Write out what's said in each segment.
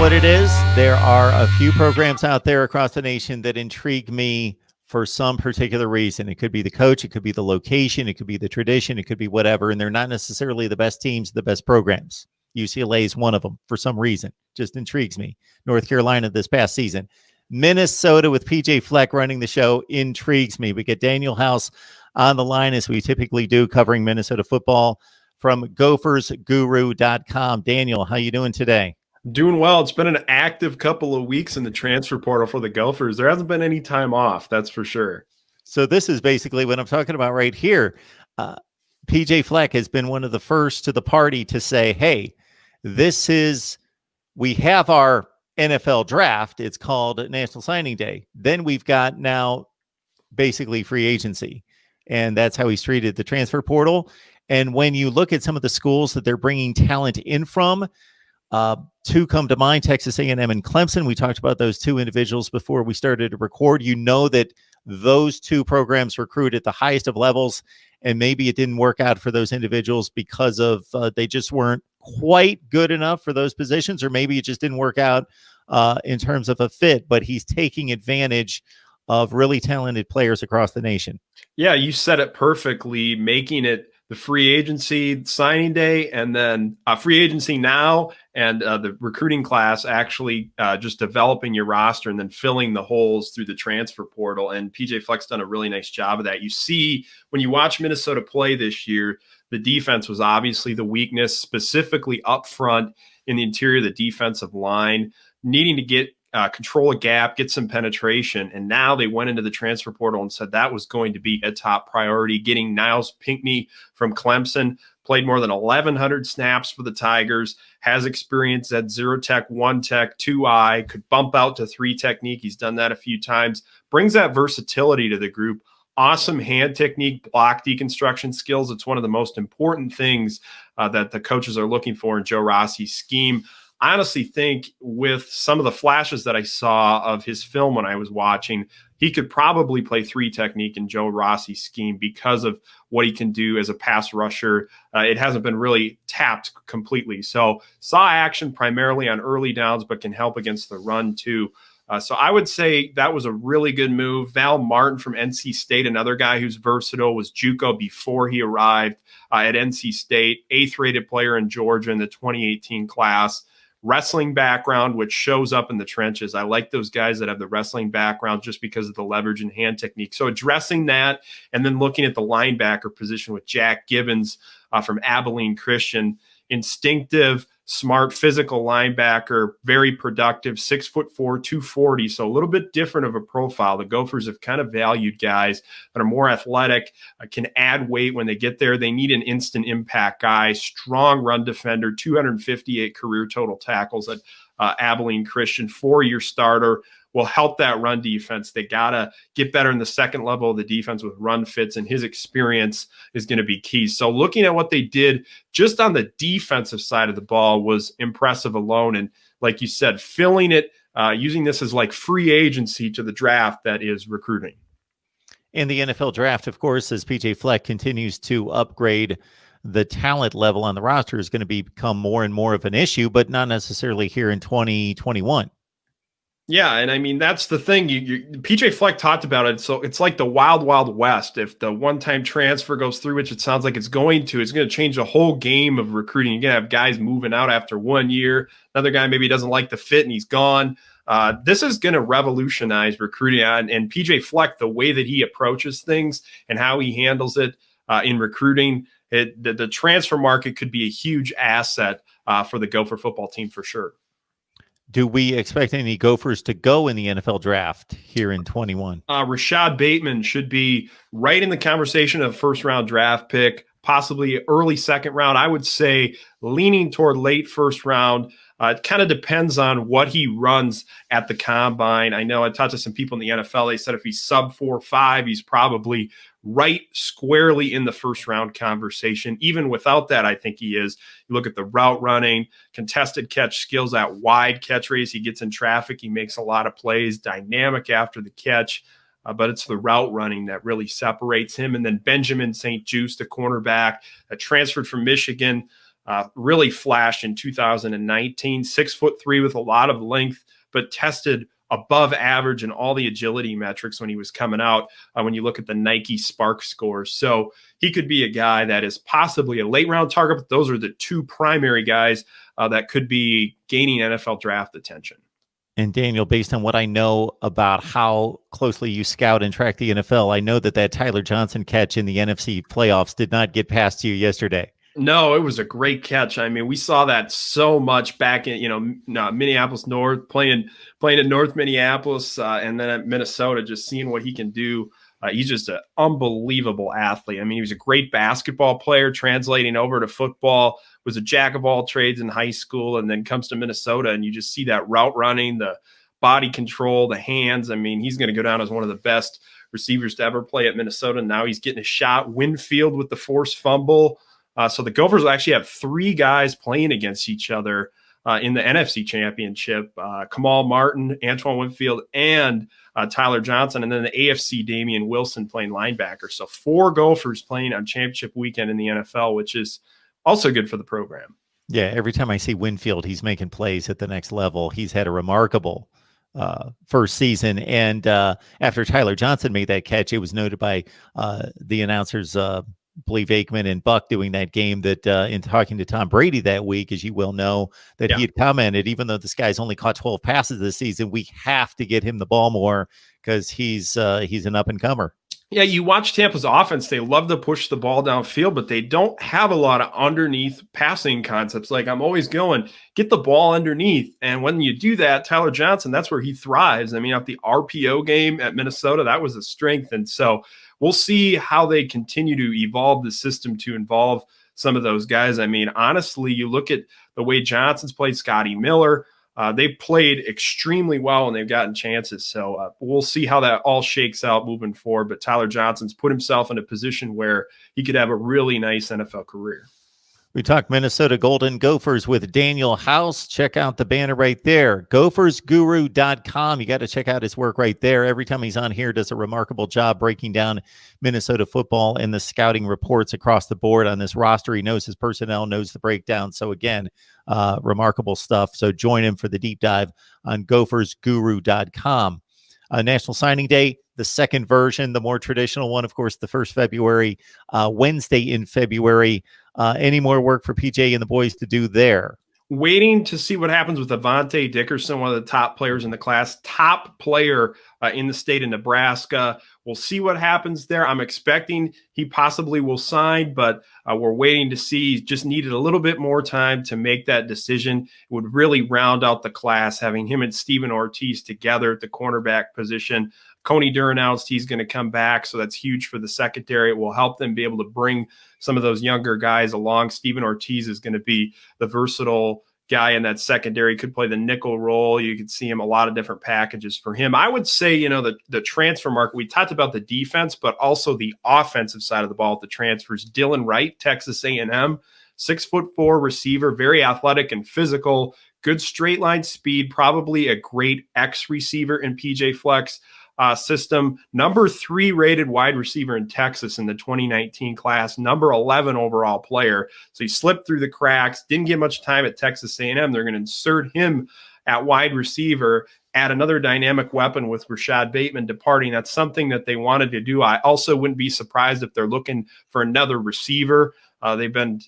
what it is? There are a few programs out there across the nation that intrigue me for some particular reason. It could be the coach, it could be the location, it could be the tradition, it could be whatever, and they're not necessarily the best teams, the best programs. UCLA is one of them for some reason. Just intrigues me. North Carolina this past season. Minnesota with PJ Fleck running the show intrigues me. We get Daniel House on the line as we typically do, covering Minnesota football from GophersGuru.com. Daniel, how you doing today? Doing well. It's been an active couple of weeks in the transfer portal for the Gophers. There hasn't been any time off, that's for sure. So this is basically what I'm talking about right here. PJ Fleck has been one of the first to the party to say, hey, we have our NFL draft. It's called National Signing Day. Then we've got now basically free agency. And that's how he's treated the transfer portal. And when you look at some of the schools that they're bringing talent in from, two come to mind, Texas A&M and Clemson. We talked about those two individuals before we started to record. You know that those two programs recruit at the highest of levels, and maybe it didn't work out for those individuals because of they just weren't quite good enough for those positions, or maybe it just didn't work out in terms of a fit, but he's taking advantage of really talented players across the nation. Yeah, you said it perfectly, making it the free agency signing day, and then free agency now, and the recruiting class actually just developing your roster and then filling the holes through the transfer portal. And PJ Fleck's done a really nice job of that. You see, when you watch Minnesota play this year, the defense was obviously the weakness, specifically up front in the interior of the defensive line, needing to get control a gap, get some penetration. And now they went into the transfer portal and said that was going to be a top priority. Getting Niles Pinckney from Clemson, played more than 1,100 snaps for the Tigers, has experience at 0 tech, 1 tech, 2-eye, could bump out to 3 technique. He's done that a few times, brings that versatility to the group. Awesome hand technique, block deconstruction skills. It's one of the most important things that the coaches are looking for in Joe Rossi's scheme. I honestly think with some of the flashes that I saw of his film when I was watching, he could probably play 3 technique in Joe Rossi's scheme because of what he can do as a pass rusher. It hasn't been really tapped completely. So saw action primarily on early downs, but can help against the run too. So I would say that was a really good move. Val Martin from NC State, another guy who's versatile, was JUCO before he arrived at NC State, 8th rated player in Georgia in the 2018 class. Wrestling background, which shows up in the trenches. I like those guys that have the wrestling background just because of the leverage and hand technique. So addressing that, and then looking at the linebacker position with Jack Gibbons from Abilene Christian, instinctive, smart, physical linebacker, very productive, 6'4", 240. So a little bit different of a profile. The Gophers have kind of valued guys that are more athletic, can add weight when they get there. They need an instant impact guy, strong run defender, 258 career total tackles at Abilene Christian, 4-year starter. Will help that run defense. They got to get better in the second level of the defense with run fits, and his experience is going to be key. So looking at what they did just on the defensive side of the ball was impressive alone. And like you said, filling it, using this as like free agency to the draft that is recruiting. In the NFL draft, of course, as PJ Fleck continues to upgrade, the talent level on the roster is going to become more and more of an issue, but not necessarily here in 2021. Yeah, and I mean, that's the thing. PJ Fleck talked about it. So it's like the wild, wild west. If the one-time transfer goes through, which it sounds like it's going to change the whole game of recruiting. You're going to have guys moving out after 1 year. Another guy maybe doesn't like the fit and he's gone. This is going to revolutionize recruiting. And PJ Fleck, the way that he approaches things and how he handles it in recruiting, the transfer market could be a huge asset for the Gopher football team for sure. Do we expect any Gophers to go in the NFL draft here in 21? Rashad Bateman should be right in the conversation of first-round draft pick, possibly early second round. I would say leaning toward late first round. It kind of depends on what he runs at the combine. I know I talked to some people in the NFL. They said if he's sub 4.5, he's probably right squarely in the first round conversation. Even without that, I think he is. You look at the route running, contested catch skills, that wide catch race. He gets in traffic. He makes a lot of plays, dynamic after the catch. But it's the route running that really separates him. And then Benjamin St. Juste, the cornerback, transferred from Michigan. really flashed in 2019. 6'3" with a lot of length, but tested above average in all the agility metrics when he was coming out, when you look at the Nike Spark scores. So he could be a guy that is possibly a late round target, but those are the two primary guys that could be gaining NFL draft attention. And Daniel, based on what I know about how closely you scout and track the NFL, I know that Tyler Johnson catch in the NFC playoffs did not get past you yesterday. No, it was a great catch. I mean, we saw that so much back in, Minneapolis North, playing in North Minneapolis, and then at Minnesota, just seeing what he can do. He's just an unbelievable athlete. I mean, he was a great basketball player, translating over to football, was a jack of all trades in high school, and then comes to Minnesota, and you just see that route running, the body control, the hands. I mean, he's going to go down as one of the best receivers to ever play at Minnesota. Now he's getting a shot. Winfield with the forced fumble. So the Gophers will actually have three guys playing against each other in the NFC Championship: Kamal Martin, Antoine Winfield, and Tyler Johnson, and then the AFC Damian Wilson playing linebacker. So 4 Gophers playing on championship weekend in the NFL, which is also good for the program. Yeah, every time I see Winfield, he's making plays at the next level. He's had a remarkable first season. And after Tyler Johnson made that catch, it was noted by the announcers, believe Aikman and Buck doing that game, that in talking to Tom Brady that week, as you well know, that he had commented, even though this guy's only caught 12 passes this season, we have to get him the ball more because he's an up and comer. Yeah, you watch Tampa's offense, they love to push the ball downfield, but they don't have a lot of underneath passing concepts. Like, I'm always going, get the ball underneath. And when you do that, Tyler Johnson, that's where he thrives. I mean, at the RPO game at Minnesota, that was a strength. And so we'll see how they continue to evolve the system to involve some of those guys. I mean, honestly, you look at the way Johnson's played, Scotty Miller, they played extremely well and they've gotten chances. So we'll see how that all shakes out moving forward. But Tyler Johnson's put himself in a position where he could have a really nice NFL career. We talked Minnesota Golden Gophers with Daniel House. Check out the banner right there, gophersguru.com. You got to check out his work right there. Every time he's on here, does a remarkable job breaking down Minnesota football and the scouting reports across the board on this roster. He knows his personnel, knows the breakdown. So again, remarkable stuff. So join him for the deep dive on gophersguru.com. National Signing Day, the second version, the more traditional one, of course, the 1st February, Wednesday in February. Any more work for PJ and the boys to do there? Waiting to see what happens with Avante Dickerson, one of the top players in the class, top player in the state of Nebraska. We'll see what happens there. I'm expecting he possibly will sign, but we're waiting to see. Just needed a little bit more time to make that decision. It would really round out the class, having him and Stephen Ortiz together at the cornerback position. Coney Durr announced he's going to come back, so that's huge for the secondary. It will help them be able to bring some of those younger guys along. Stephen Ortiz is going to be the versatile guy in that secondary, could play the nickel role. You could see him a lot of different packages for him. I would say, the transfer market, we talked about the defense, but also the offensive side of the ball at the transfers. Dylan Wright, Texas A&M, 6'4" receiver, very athletic and physical, good straight line speed, probably a great X receiver in PJ Flex system. Number 3 rated wide receiver in Texas in the 2019 class, number 11 overall player. So he slipped through the cracks, didn't get much time at Texas A&M. They're going to insert him at wide receiver, add another dynamic weapon with Rashad Bateman departing. That's something that they wanted to do. I also wouldn't be surprised if they're looking for another receiver. They've been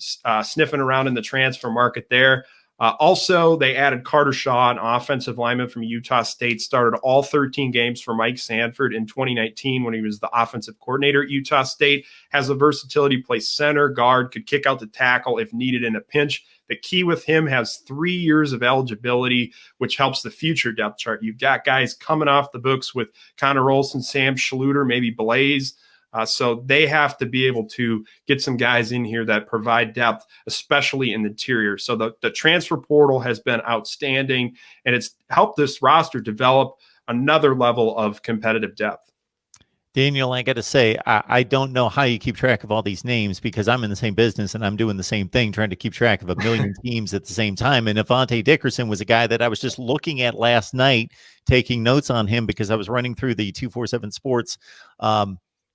sniffing around in the transfer market there. Also, they added Carter Shaw, an offensive lineman from Utah State, started all 13 games for Mike Sanford in 2019 when he was the offensive coordinator at Utah State. Has the versatility, plays center, guard, could kick out the tackle if needed in a pinch. The key with him, has 3 years of eligibility, which helps the future depth chart. You've got guys coming off the books with Connor Olson, Sam Schluter, maybe Blaze. So they have to be able to get some guys in here that provide depth, especially in the interior. So the transfer portal has been outstanding, and it's helped this roster develop another level of competitive depth. Daniel, I got to say, I don't know how you keep track of all these names, because I'm in the same business and I'm doing the same thing, trying to keep track of a million teams at the same time. And Avante Dickerson was a guy that I was just looking at last night, taking notes on him because I was running through the 247 Sports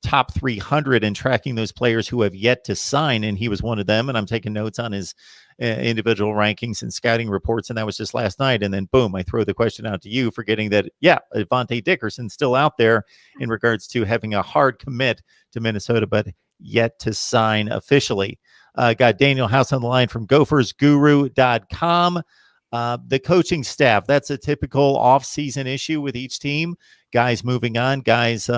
top 300 and tracking those players who have yet to sign, and he was one of them. And I'm taking notes on his individual rankings and scouting reports, and that was just last night. And then boom, I throw the question out to you, forgetting that Avonte Dickerson's still out there in regards to having a hard commit to Minnesota, but yet to sign officially. Got Daniel House on the line from GophersGuru.com. The coaching staff, that's a typical off-season issue with each team. Guys moving on, guys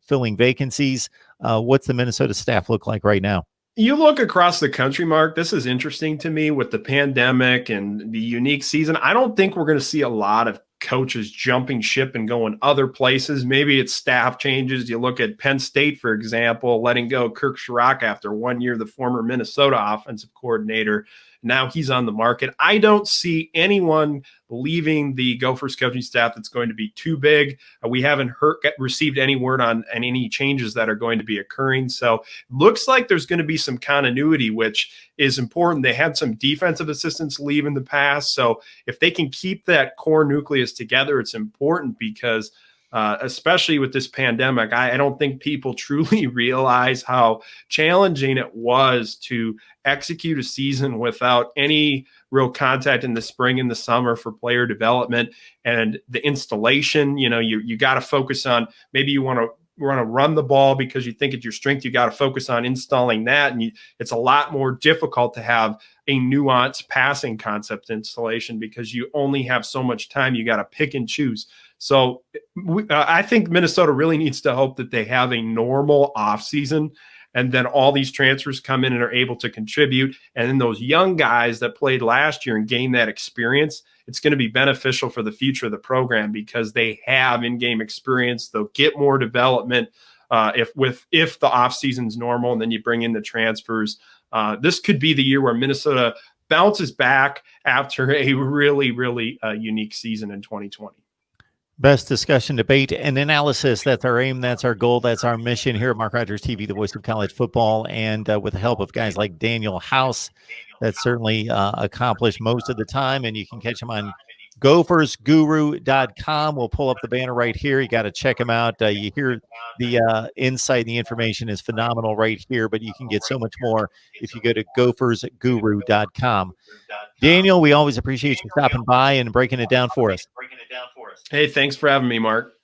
filling vacancies. What's the Minnesota staff look like right now? You look across the country, Mark, this is interesting to me with the pandemic and the unique season. I don't think we're going to see a lot of coaches jumping ship and going other places. Maybe it's staff changes. You look at Penn State, for example, letting go Kirk Sherrock after 1 year, the former Minnesota offensive coordinator. Now he's on the market. I don't see anyone leaving the Gophers coaching staff that's going to be too big. We haven't received any word on any changes that are going to be occurring. So it looks like there's going to be some continuity, which is important. They had some defensive assistants leave in the past. So if they can keep that core nucleus together, it's important because especially with this pandemic, I don't think people truly realize how challenging it was to execute a season without any real contact in the spring and the summer for player development and the installation. You got to focus on, maybe you want to run the ball because you think it's your strength. You got to focus on installing that. And it's a lot more difficult to have a nuanced passing concept installation because you only have so much time. You got to pick and choose. So I think Minnesota really needs to hope that they have a normal offseason and then all these transfers come in and are able to contribute. And then those young guys that played last year and gained that experience, it's going to be beneficial for the future of the program because they have in-game experience. They'll get more development if the offseason's normal, and then you bring in the transfers. This could be the year where Minnesota bounces back after a really, really unique season in 2020. Best discussion, debate, and analysis. That's our aim. That's our goal. That's our mission here at Mark Rogers TV, the voice of college football. And with the help of guys like Daniel House, that's certainly accomplished most of the time. And you can catch him on GophersGuru.com. We'll pull up the banner right here. You got to check him out. You hear the insight, the information is phenomenal right here, but you can get so much more if you go to GophersGuru.com. Daniel, we always appreciate you stopping by and breaking it down for us. Hey, thanks for having me, Mark.